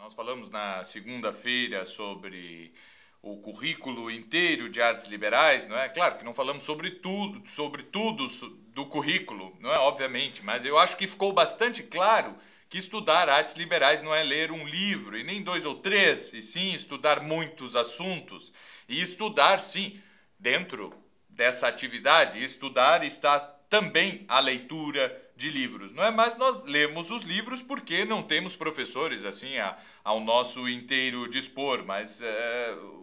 Nós falamos na segunda-feira sobre o currículo inteiro de artes liberais, não é? Claro que não falamos sobre tudo do currículo, não é? Obviamente, mas eu acho que ficou bastante claro que estudar artes liberais não é ler um livro, e nem dois ou três, e sim estudar muitos assuntos. E estudar, sim, dentro dessa atividade, estudar está também a leitura de livros, não é? Mas nós lemos os livros porque não temos professores assim ao nosso inteiro dispor, mas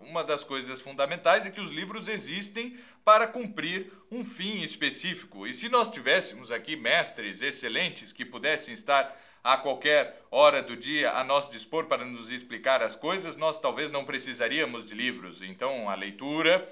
uma das coisas fundamentais é que os livros existem para cumprir um fim específico. E se nós tivéssemos aqui mestres excelentes que pudessem estar a qualquer hora do dia a nosso dispor para nos explicar as coisas, nós talvez não precisaríamos de livros. Então a leitura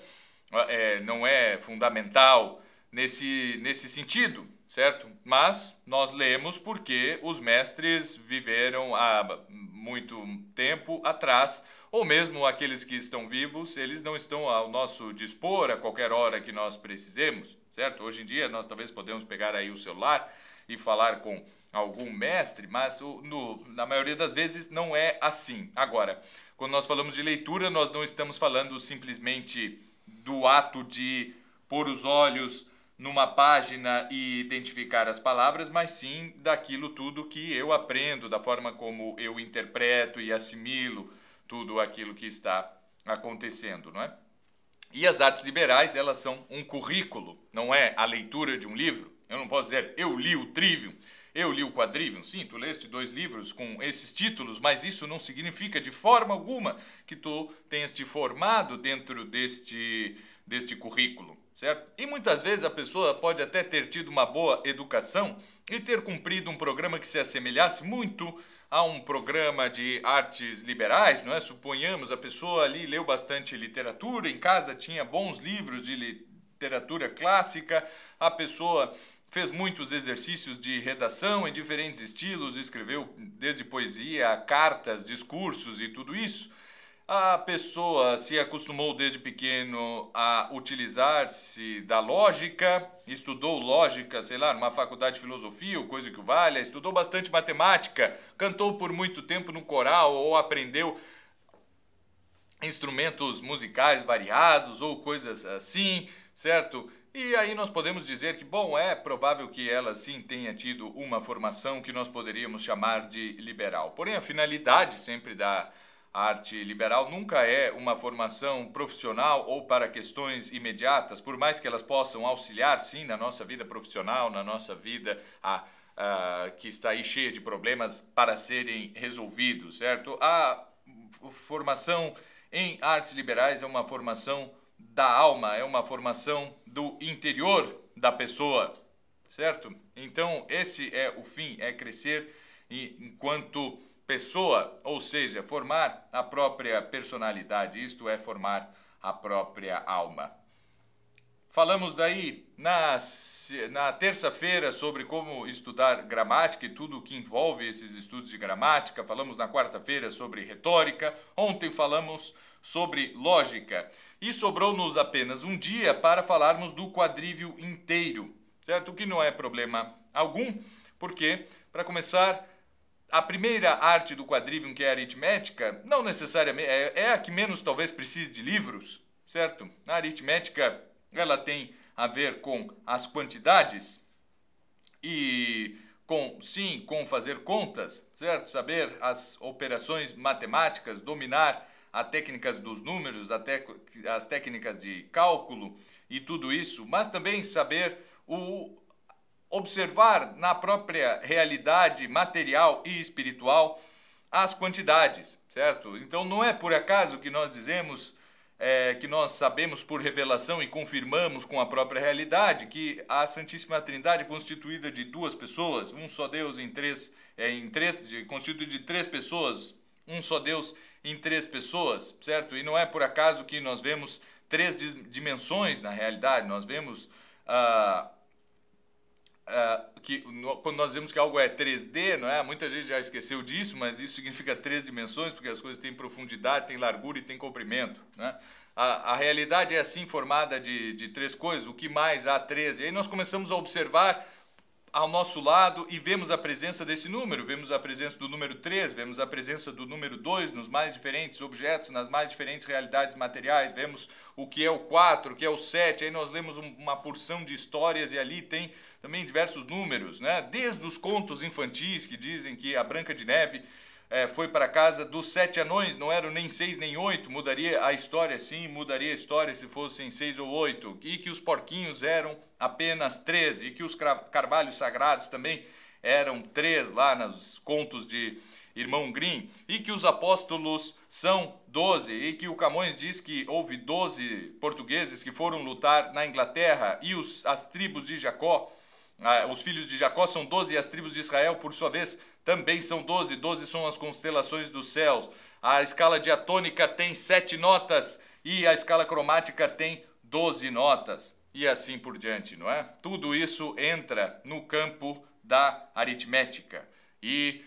não é fundamental nesse sentido, certo? Mas nós lemos porque os mestres viveram há muito tempo atrás, ou mesmo aqueles que estão vivos, eles não estão ao nosso dispor a qualquer hora que nós precisemos, certo? Hoje em dia nós talvez podemos pegar aí o celular e falar com algum mestre, mas na maioria das vezes não é assim. Agora, quando nós falamos de leitura, nós não estamos falando simplesmente do ato de pôr os olhos numa página e identificar as palavras, mas sim daquilo tudo que eu aprendo, da forma como eu interpreto e assimilo tudo aquilo que está acontecendo, não é? E as artes liberais, elas são um currículo, não é a leitura de um livro. Eu não posso dizer, eu li o Trivium, eu li o Quadrivium. Sim, tu leste 2 livros com esses títulos, mas isso não significa de forma alguma que tu tenhas te formado dentro deste currículo, certo? E muitas vezes a pessoa pode até ter tido uma boa educação e ter cumprido um programa que se assemelhasse muito a um programa de artes liberais, não é? Suponhamos, a pessoa ali leu bastante literatura, em casa tinha bons livros de literatura clássica, a pessoa fez muitos exercícios de redação em diferentes estilos, escreveu desde poesia, cartas, discursos e tudo isso. A pessoa se acostumou desde pequeno a utilizar-se da lógica, estudou lógica, sei lá, numa faculdade de filosofia ou coisa que o valha, estudou bastante matemática, cantou por muito tempo no coral ou aprendeu instrumentos musicais variados ou coisas assim, certo? E aí nós podemos dizer que, bom, é provável que ela sim tenha tido uma formação que nós poderíamos chamar de liberal. Porém, a finalidade sempre da arte liberal nunca é uma formação profissional ou para questões imediatas, por mais que elas possam auxiliar, sim, na nossa vida profissional, na nossa vida que está aí cheia de problemas para serem resolvidos, certo? A formação em artes liberais é uma formação da alma, é uma formação do interior da pessoa, certo? Então esse é o fim, é crescer enquanto pessoa, ou seja, formar a própria personalidade, isto é, formar a própria alma. Falamos daí na terça-feira sobre como estudar gramática e tudo o que envolve esses estudos de gramática. Falamos na quarta-feira sobre retórica. Ontem falamos sobre lógica. E sobrou-nos apenas um dia para falarmos do quadrívio inteiro, certo? O que não é problema algum, porque, para começar, a primeira arte do quadrivium, que é a aritmética, não necessariamente é a que menos talvez precise de livros, certo? A aritmética, ela tem a ver com as quantidades e com fazer contas, certo? Saber as operações matemáticas, dominar as técnicas dos números, as técnicas de cálculo e tudo isso, mas também saber observar na própria realidade material e espiritual as quantidades, certo? Então não é por acaso que nós dizemos que nós sabemos por revelação e confirmamos com a própria realidade que a Santíssima Trindade é constituída de 2 pessoas, um só Deus constituído de 3 pessoas, um só Deus em 3 pessoas, certo? E não é por acaso que nós vemos 3 dimensões na realidade, nós vemos quando nós dizemos que algo é 3D, não é? Muita gente já esqueceu disso, mas isso significa 3 dimensões, porque as coisas têm profundidade, têm largura e têm comprimento, né? A realidade é assim formada de 3 coisas, o que mais há 13. E aí nós começamos a observar ao nosso lado e vemos a presença desse número, vemos a presença do número 3, vemos a presença do número 2 nos mais diferentes objetos, nas mais diferentes realidades materiais, vemos o que é o 4, o que é o 7, aí nós lemos uma porção de histórias e ali tem também diversos números, né? Desde os contos infantis que dizem que a Branca de Neve foi para casa dos 7 anões, não eram nem 6 nem 8, mudaria a história sim, mudaria a história se fossem 6 ou 8, e que os porquinhos eram apenas 13, e que os carvalhos sagrados também eram 3 lá nos contos de Irmão Grimm, e que os apóstolos são 12, e que o Camões diz que houve 12 portugueses que foram lutar na Inglaterra, e as tribos de Jacó, os filhos de Jacó são 12, e as tribos de Israel, por sua vez, também são 12. 12 são as constelações dos céus. A escala diatônica tem 7 notas e a escala cromática tem 12 notas. E assim por diante, não é? Tudo isso entra no campo da aritmética. E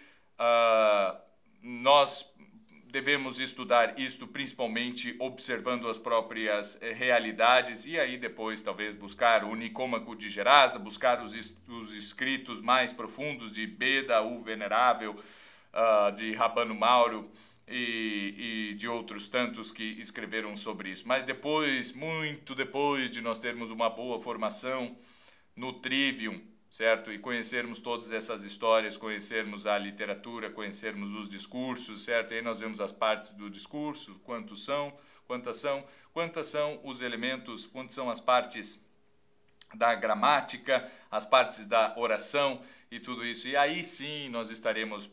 nós devemos estudar isto principalmente observando as próprias realidades e aí depois talvez buscar o Nicômaco de Gerasa, buscar os escritos mais profundos de Beda, o Venerável, de Rabano Mauro e de outros tantos que escreveram sobre isso. Mas depois, muito depois de nós termos uma boa formação no Trivium, certo? E conhecermos todas essas histórias, conhecermos a literatura, conhecermos os discursos, certo? E aí nós vemos as partes do discurso, quantas são os elementos, quantas são as partes da gramática, as partes da oração e tudo isso. E aí sim nós estaremos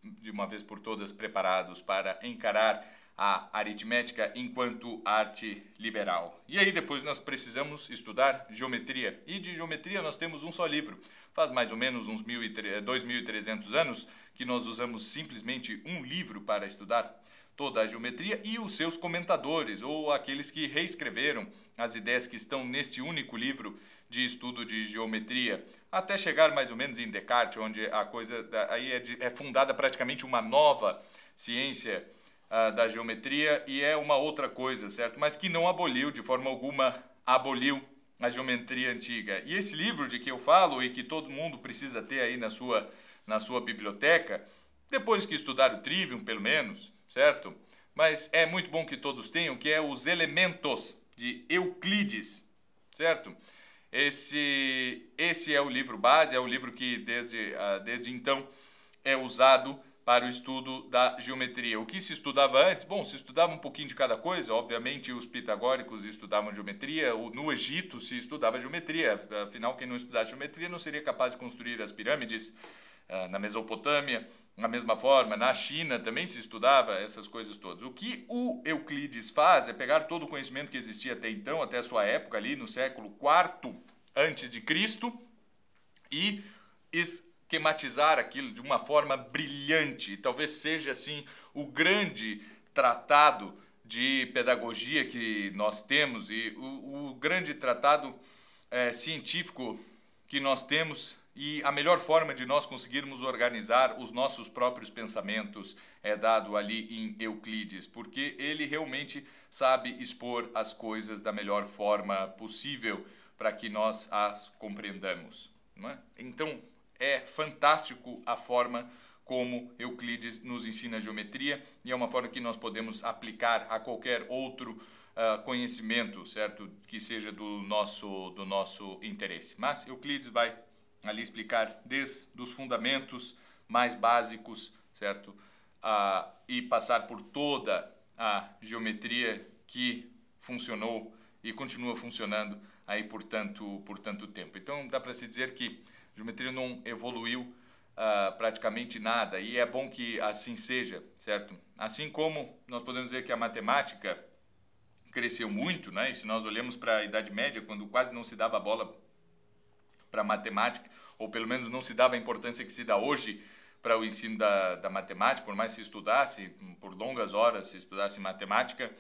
de uma vez por todas preparados para encarar a aritmética enquanto arte liberal. E aí depois nós precisamos estudar geometria. E de geometria nós temos um só livro. Faz mais ou menos uns 2.300 anos que nós usamos simplesmente um livro para estudar toda a geometria e os seus comentadores, ou aqueles que reescreveram as ideias que estão neste único livro de estudo de geometria, até chegar mais ou menos em Descartes, onde a coisa aí é fundada praticamente uma nova ciência da geometria e é uma outra coisa, certo? Mas que não aboliu, de forma alguma, aboliu a geometria antiga. E esse livro de que eu falo e que todo mundo precisa ter aí na sua biblioteca, depois que estudar o Trivium, pelo menos, certo? Mas é muito bom que todos tenham, que é Os Elementos, de Euclides, certo? Esse é o livro base, é o livro que desde então é usado para o estudo da geometria. O que se estudava antes? Bom, se estudava um pouquinho de cada coisa. Obviamente os pitagóricos estudavam geometria, no Egito se estudava geometria, afinal quem não estudasse geometria não seria capaz de construir as pirâmides. Na Mesopotâmia, da mesma forma, na China também se estudava essas coisas todas. O que o Euclides faz é pegar todo o conhecimento que existia até então, até a sua época ali no século IV antes de Cristo, e esquematizar aquilo de uma forma brilhante. Talvez seja assim o grande tratado de pedagogia que nós temos e o grande tratado científico que nós temos, e a melhor forma de nós conseguirmos organizar os nossos próprios pensamentos é dado ali em Euclides, porque ele realmente sabe expor as coisas da melhor forma possível para que nós as compreendamos, não é? Então é fantástico a forma como Euclides nos ensina geometria e é uma forma que nós podemos aplicar a qualquer outro conhecimento, certo? Que seja do nosso interesse. Mas Euclides vai ali explicar desde os fundamentos mais básicos, certo? E passar por toda a geometria que funcionou e continua funcionando aí por tanto tempo. Então dá para se dizer que a geometria não evoluiu praticamente nada, e é bom que assim seja, certo? Assim como nós podemos dizer que a matemática cresceu muito, né? E se nós olhamos para a Idade Média, quando quase não se dava bola para matemática, ou pelo menos não se dava a importância que se dá hoje para o ensino da matemática, por mais se estudasse, por longas horas se estudasse matemática,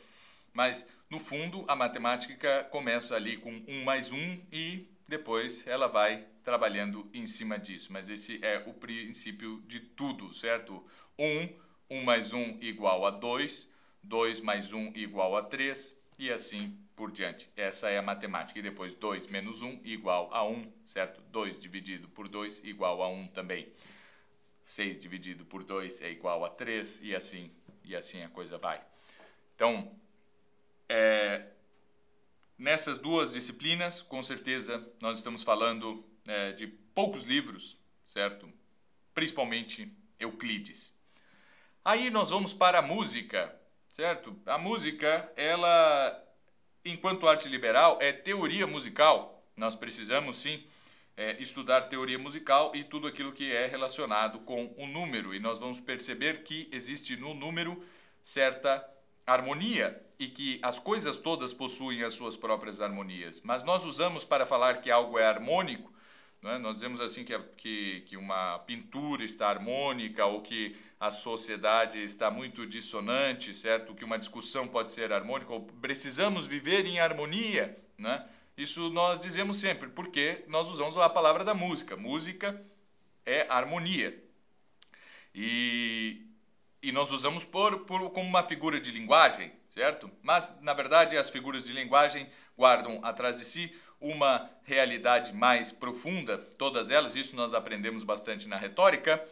mas no fundo a matemática começa ali com 1 mais 1 e depois ela vai trabalhando em cima disso, mas esse é o princípio de tudo, certo? 1 mais 1 igual a 2, 2 mais 1 igual a 3, e assim por diante. Essa é a matemática. E depois 2 menos 1 igual a 1, certo? 2 dividido por 2 igual a 1 também. 6 dividido por 2 é igual a 3 e assim a coisa vai. Então, nessas duas disciplinas, com certeza, nós estamos falando de poucos livros, certo? Principalmente Euclides. Aí nós vamos para a música, certo? A música, ela, enquanto arte liberal, é teoria musical. Nós precisamos, sim, estudar teoria musical e tudo aquilo que é relacionado com o número. E nós vamos perceber que existe no número certa harmonia e que as coisas todas possuem as suas próprias harmonias. Mas nós usamos para falar que algo é harmônico, né? Nós dizemos assim que uma pintura está harmônica ou que a sociedade está muito dissonante, certo? Que uma discussão pode ser harmônica, ou precisamos viver em harmonia, né? Isso nós dizemos sempre, porque nós usamos a palavra da música. Música é harmonia. E nós usamos como uma figura de linguagem, certo? Mas, na verdade, as figuras de linguagem guardam atrás de si uma realidade mais profunda, todas elas, isso nós aprendemos bastante na retórica,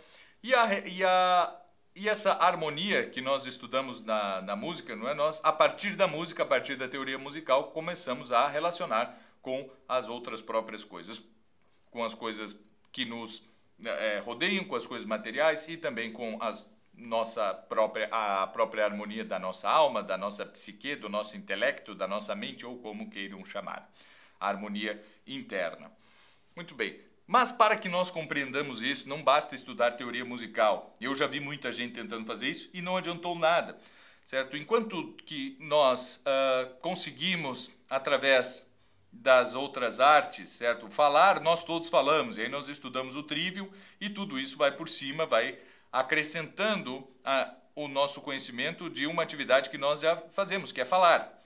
e essa harmonia que nós estudamos na música, não é? Nós, a partir da música, a partir da teoria musical, começamos a relacionar com as outras próprias coisas, com as coisas que nos rodeiam, com as coisas materiais e também com a própria harmonia da nossa alma, da nossa psique, do nosso intelecto, da nossa mente, ou como queiram chamar. A harmonia interna. Muito bem. Mas para que nós compreendamos isso, não basta estudar teoria musical. Eu já vi muita gente tentando fazer isso e não adiantou nada, certo? Enquanto que nós conseguimos, através das outras artes, certo? Falar, nós todos falamos, e aí nós estudamos o trívio e tudo isso vai por cima, vai acrescentando o nosso conhecimento de uma atividade que nós já fazemos, que é falar.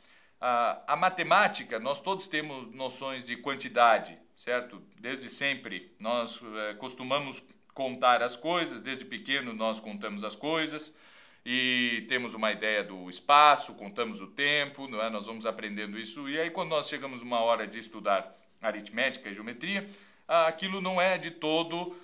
A matemática, nós todos temos noções de quantidade, certo? Desde sempre nós costumamos contar as coisas, desde pequeno nós contamos as coisas e temos uma ideia do espaço, contamos o tempo, não é? Nós vamos aprendendo isso e aí quando nós chegamos uma hora de estudar aritmética e geometria, aquilo não é de todo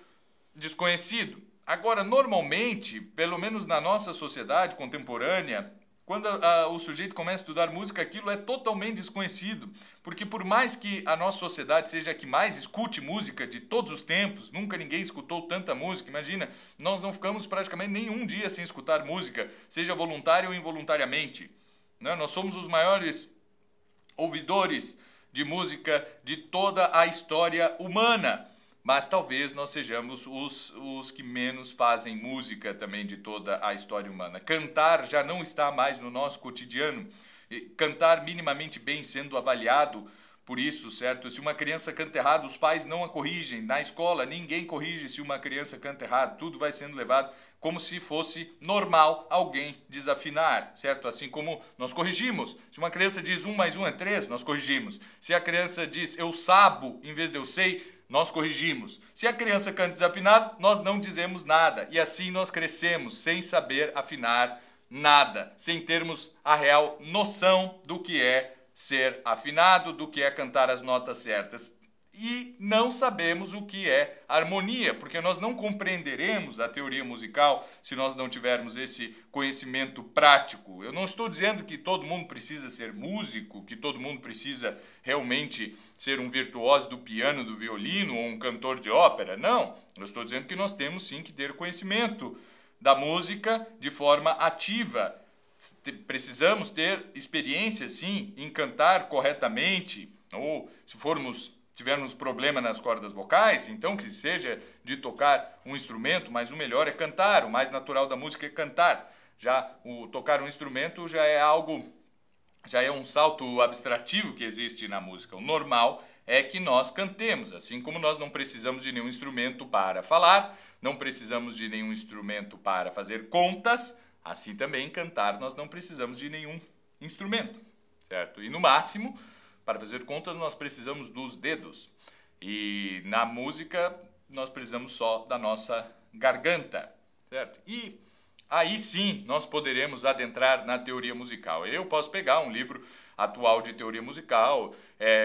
desconhecido. Agora, normalmente, pelo menos na nossa sociedade contemporânea, quando o sujeito começa a estudar música, aquilo é totalmente desconhecido. Porque por mais que a nossa sociedade seja a que mais escute música de todos os tempos, nunca ninguém escutou tanta música, imagina, nós não ficamos praticamente nenhum dia sem escutar música, seja voluntário ou involuntariamente, né? Nós somos os maiores ouvidores de música de toda a história humana. Mas talvez nós sejamos os que menos fazem música também de toda a história humana. Cantar já não está mais no nosso cotidiano. Cantar minimamente bem sendo avaliado por isso, certo? Se uma criança canta errado, os pais não a corrigem. Na escola, ninguém corrige se uma criança canta errado. Tudo vai sendo levado como se fosse normal alguém desafinar, certo? Assim como nós corrigimos. Se uma criança diz 1 mais 1 é 3, nós corrigimos. Se a criança diz eu sabo em vez de eu sei, nós corrigimos. Se a criança canta desafinado, nós não dizemos nada. E assim nós crescemos sem saber afinar nada, sem termos a real noção do que é ser afinado, do que é cantar as notas certas. E não sabemos o que é harmonia, porque nós não compreenderemos a teoria musical se nós não tivermos esse conhecimento prático. Eu não estou dizendo que todo mundo precisa ser músico, que todo mundo precisa realmente ser um virtuoso do piano, do violino ou um cantor de ópera. Não, eu estou dizendo que nós temos sim que ter conhecimento da música de forma ativa. Precisamos ter experiência sim em cantar corretamente, ou se tivermos problema nas cordas vocais, então que seja de tocar um instrumento, mas o melhor é cantar, o mais natural da música é cantar. Já o tocar um instrumento já é um salto abstrativo que existe na música. O normal é que nós cantemos, assim como nós não precisamos de nenhum instrumento para falar, não precisamos de nenhum instrumento para fazer contas, assim também cantar nós não precisamos de nenhum instrumento, certo? E no máximo, para fazer contas, nós precisamos dos dedos. E na música, nós precisamos só da nossa garganta, certo? E aí sim nós poderemos adentrar na teoria musical. Eu posso pegar um livro atual de teoria musical,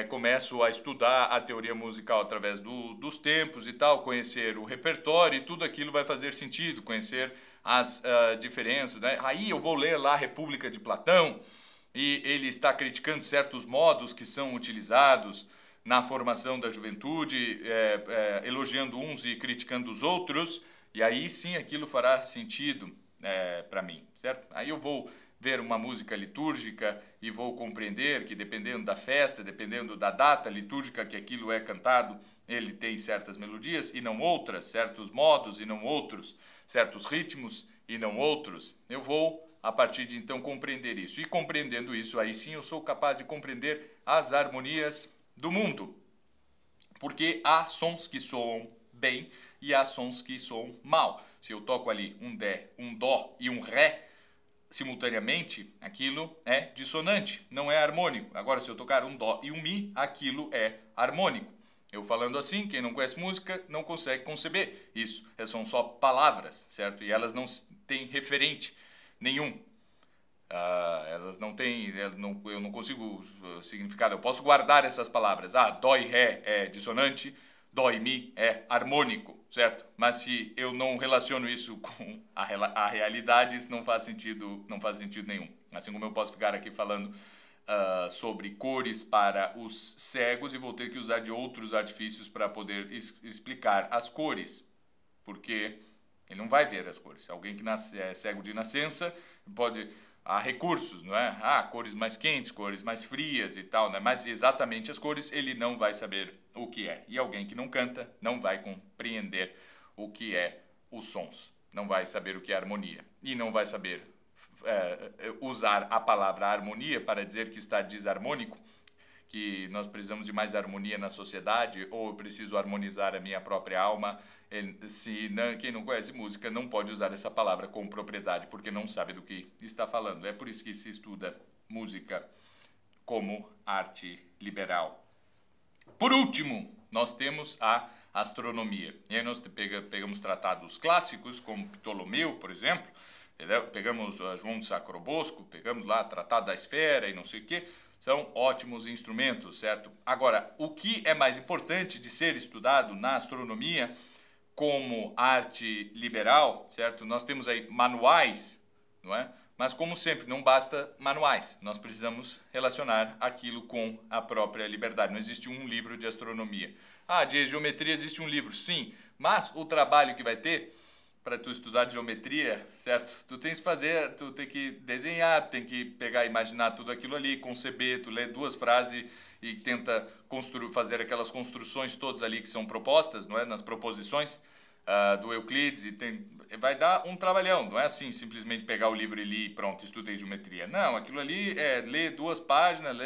começo a estudar a teoria musical através dos tempos e tal, conhecer o repertório e tudo aquilo vai fazer sentido, conhecer as diferenças, né? Aí eu vou ler lá a República de Platão e ele está criticando certos modos que são utilizados na formação da juventude, elogiando uns e criticando os outros, e aí sim aquilo fará sentido para mim, certo? Aí eu vou ver uma música litúrgica e vou compreender que dependendo da festa, dependendo da data litúrgica que aquilo é cantado, ele tem certas melodias e não outras, certos modos e não outros, certos ritmos e não outros. Eu vou, a partir de então, compreender isso. E compreendendo isso, aí sim eu sou capaz de compreender as harmonias do mundo. Porque há sons que soam bem e há sons que soam mal. Se eu toco ali um Dé, um Dó e um Ré, simultaneamente, aquilo é dissonante, não é harmônico. Agora, se eu tocar um Dó e um Mi, aquilo é harmônico. Eu falando assim, quem não conhece música não consegue conceber isso. São só palavras, certo? E elas não têm referente nenhum. Elas não têm, eu não consigo significado. Eu posso guardar essas palavras. Dó e Ré é dissonante, Dó e Mi é harmônico, certo? Mas se eu não relaciono isso com a realidade, isso não faz sentido nenhum. Assim como eu posso ficar aqui falando sobre cores para os cegos e vou ter que usar de outros artifícios para poder explicar as cores, porque ele não vai ver as cores. Alguém que é cego de nascença pode... Há recursos, não é? Cores mais quentes, cores mais frias e tal, né? Mas exatamente as cores ele não vai saber o que é. E alguém que não canta não vai compreender o que é os sons. Não vai saber o que é harmonia. E não vai saber usar a palavra harmonia para dizer que está desarmônico, que nós precisamos de mais harmonia na sociedade, ou eu preciso harmonizar a minha própria alma. Quem não conhece música não pode usar essa palavra com propriedade, porque não sabe do que está falando. É por isso que se estuda música como arte liberal. Por último, nós temos a astronomia. E aí nós pegamos tratados clássicos, como Ptolomeu, por exemplo, entendeu? Pegamos João de Sacrobosco, pegamos lá Tratado da Esfera e não sei o quê. São ótimos instrumentos, certo? Agora, o que é mais importante de ser estudado na astronomia como arte liberal, certo? Nós temos aí manuais, não é? Mas como sempre, não basta manuais. Nós precisamos relacionar aquilo com a própria liberdade. Não existe um livro de astronomia. De geometria existe um livro, sim. Mas o trabalho que vai ter para tu estudar geometria, certo? Tu tem que desenhar, tem que pegar, imaginar tudo aquilo ali, conceber, tu lê duas frases e tenta fazer aquelas construções todas ali que são propostas, não é? Nas proposições do Euclides, vai dar um trabalhão, não é assim simplesmente pegar o livro e ler e pronto, estudei geometria. Não, aquilo ali é ler duas páginas,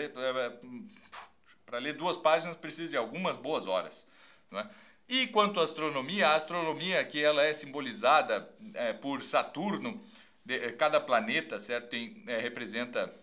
para ler duas páginas precisa de algumas boas horas, não é? E quanto à astronomia, a astronomia que ela é simbolizada por Saturno, cada planeta, certo, representa,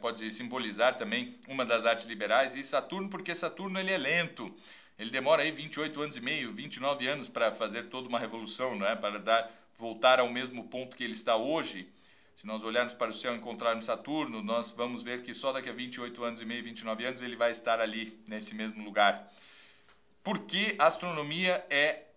pode simbolizar também uma das artes liberais, e Saturno, porque Saturno ele é lento, ele demora aí 28 anos e meio, 29 anos para fazer toda uma revolução, não é? Para voltar ao mesmo ponto que ele está hoje. Se nós olharmos para o céu e encontrarmos Saturno, nós vamos ver que só daqui a 28 anos e meio, 29 anos, ele vai estar ali, nesse mesmo lugar. Porque a astronomia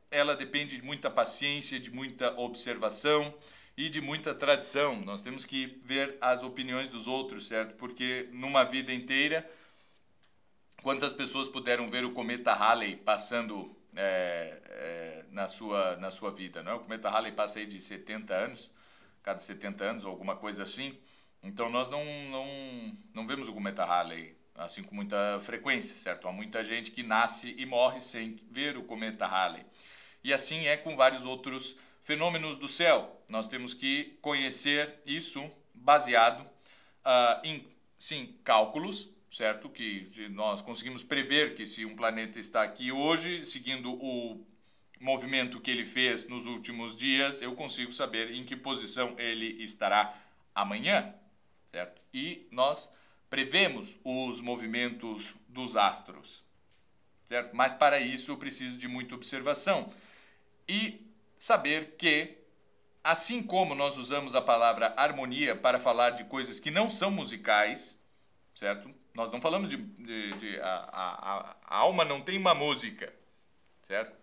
ela depende de muita paciência, de muita observação e de muita tradição. Nós temos que ver as opiniões dos outros, certo? Porque numa vida inteira, quantas pessoas puderam ver o cometa Halley passando na sua vida, não é? O cometa Halley passa aí de 70 anos, cada 70 anos, ou alguma coisa assim. Então nós não vemos o cometa Halley assim com muita frequência, certo? Há muita gente que nasce e morre sem ver o cometa Halley. E assim é com vários outros fenômenos do céu. Nós temos que conhecer isso baseado em, sim, cálculos, certo? Que nós conseguimos prever que se um planeta está aqui hoje, seguindo o movimento que ele fez nos últimos dias, eu consigo saber em que posição ele estará amanhã, certo? E nós prevemos os movimentos dos astros, certo? Mas para isso eu preciso de muita observação e saber que assim como nós usamos a palavra harmonia para falar de coisas que não são musicais, certo? Nós não falamos a alma não tem uma música, certo?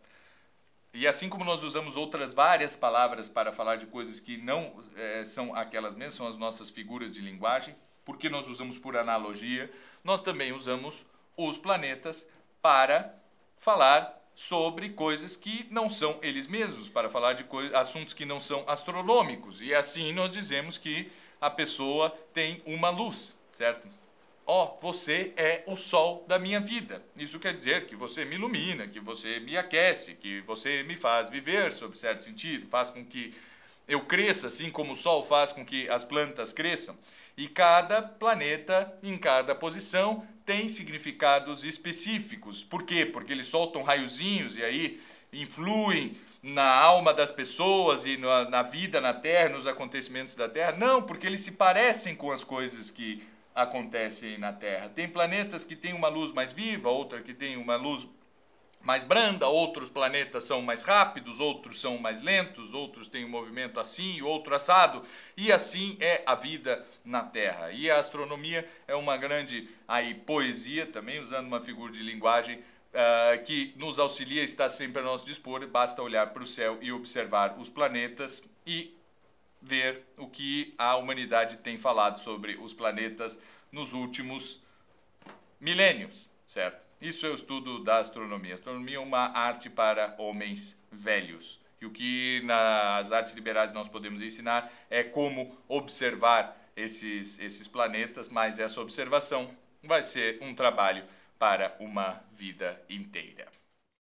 E assim como nós usamos outras várias palavras para falar de coisas que não são aquelas mesmas, são as nossas figuras de linguagem, porque nós usamos por analogia, nós também usamos os planetas para falar sobre coisas que não são eles mesmos, para falar de assuntos que não são astronômicos. E assim nós dizemos que a pessoa tem uma luz, certo? Você é o sol da minha vida. Isso quer dizer que você me ilumina, que você me aquece, que você me faz viver sob certo sentido, faz com que eu cresça, assim como o sol faz com que as plantas cresçam. E cada planeta, em cada posição, tem significados específicos. Por quê? Porque eles soltam raiozinhos e aí influem na alma das pessoas e na vida na Terra, nos acontecimentos da Terra. Não, porque eles se parecem com as coisas que acontecem na Terra. Tem planetas que têm uma luz mais viva, outra que tem uma luz mais branda, outros planetas são mais rápidos, outros são mais lentos, outros têm um movimento assim, outro assado, e assim é a vida na Terra. E a astronomia é uma grande poesia também, usando uma figura de linguagem que nos auxilia, está sempre a nosso dispor, basta olhar para o céu e observar os planetas e ver o que a humanidade tem falado sobre os planetas nos últimos milênios, certo? Isso é o estudo da astronomia. A astronomia é uma arte para homens velhos. E o que nas artes liberais nós podemos ensinar é como observar esses planetas, mas essa observação vai ser um trabalho para uma vida inteira.